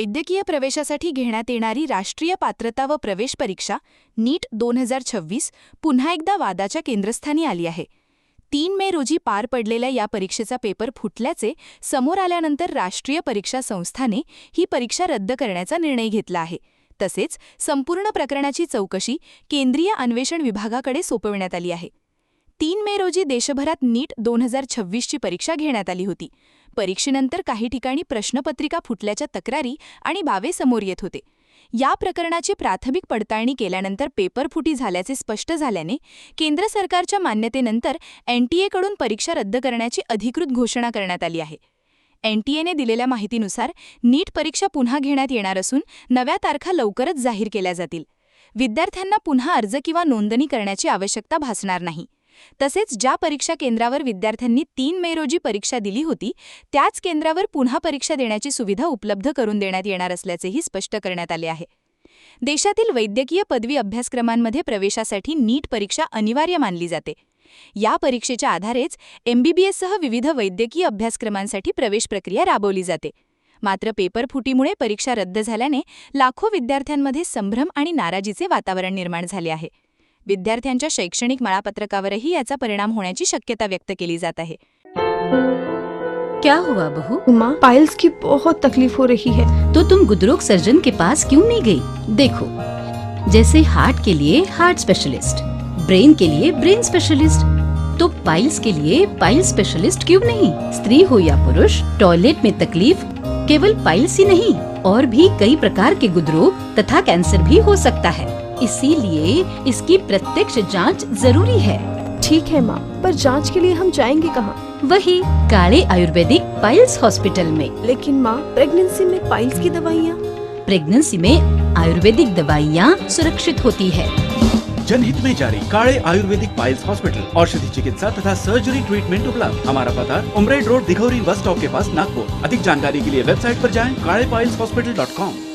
वैद्यकीय प्रवेशासाठी घेण्यात येणारी राष्ट्रीय पात्रता व प्रवेश परीक्षा नीट 2026 पुन्हा एकदा वादाच्या केंद्रस्थानी आली आहे. 3 मे रोजी पार पडलेल्या या परीक्षेचा पेपर फुटल्याचे समोर आल्यानंतर राष्ट्रीय परीक्षा संस्थाने ही परीक्षा रद्द करण्याचा निर्णय घेतला आहे. तसेच संपूर्ण प्रकरणाची चौकशी केंद्रीय अन्वेषण विभागाकडे सोपविण्यात आली आहे. 3 मे रोजी देशभरात नीट 2026 ची परीक्षा घेण्यात आली होती. परीक्षेनंतर काही ठिकाणी प्रश्नपत्रिका फुटल्याच्या तक्रारी आणि बावे समोर येत होते. या प्रकरणाची प्राथमिक पडताळणी केल्यानंतर पेपर फुटी झाल्याचे स्पष्ट झाल्याने केंद्र सरकारच्या मान्यतेनंतर NTA कडून परीक्षा रद्द करण्याची अधिकृत घोषणा करण्यात आली आहे. NTA ने दिलेल्या माहितीनुसार नीट परीक्षा पुन्हा घेण्यात येणार असून नव्या तारखा लवकरच जाहीर केल्या जातील. विद्यार्थ्यांना पुन्हा अर्ज किंवा नोंदणी करण्याची आवश्यकता भासणार नाही. तसेच ज्या परीक्षा केंद्रावर विद्यार्थ्यांनी 3 मे रोजी परीक्षा दिली होती त्याच केंद्रावर पुन्हा परीक्षा देण्याची सुविधा उपलब्ध करून देण्यात येणार असल्याचेही स्पष्ट करण्यात आले आहे. देशातील वैद्यकीय पदवी अभ्यासक्रमांमध्ये प्रवेशासाठी नीट परीक्षा अनिवार्य मानली जाते. या परीक्षेच्या आधारेच MBBS सह विविध वैद्यकीय अभ्यासक्रमांसाठी प्रवेश प्रक्रिया राबवली जाते. मात्र पेपर फुटीमुळे परीक्षा रद्द झाल्याने लाखो विद्यार्थ्यांमध्ये संभ्रम आणि नाराजीचे वातावरण निर्माण झाले आहे. विद्यार्थ्यांच्या शैक्षणिक वेळापत्रकावरही याचा परिणाम होण्याची शक्यता व्यक्त केली जात आहे. क्या हुआ बहू? माँ, पाइल्स की बहुत तकलीफ हो रही है. तो तुम गुदरोग सर्जन के पास क्यों नहीं गई? देखो, जैसे हार्ट के लिए हार्ट स्पेशलिस्ट, ब्रेन के लिए ब्रेन स्पेशलिस्ट, तो पाइल्स के लिए पाइल्स स्पेशलिस्ट क्यों नहीं? स्त्री हो या पुरुष, टॉयलेट में तकलीफ केवल पाइल्स ही नहीं और भी कई प्रकार के गुदरोग तथा कैंसर भी हो सकता है. इसीलिए इसकी प्रत्यक्ष जांच जरूरी है. ठीक है माँ, पर जांच के लिए हम जाएंगे कहाँ? वही काले आयुर्वेदिक पाइल्स हॉस्पिटल में. लेकिन माँ, प्रेगनेंसी में पाइल्स की दवाइयाँ? प्रेगनेंसी में आयुर्वेदिक दवाइयाँ सुरक्षित होती है. जनहित में जारी. काले आयुर्वेदिक पाइल्स हॉस्पिटल, औषधि चिकित्सा तथा सर्जरी ट्रीटमेंट उपलब्ध. हमारा पता उमरेड रोड, दिघौरी बस स्टॉप के पास, नागपुर. अधिक जानकारी के लिए वेबसाइट पर जाएं kalepileshospital.com.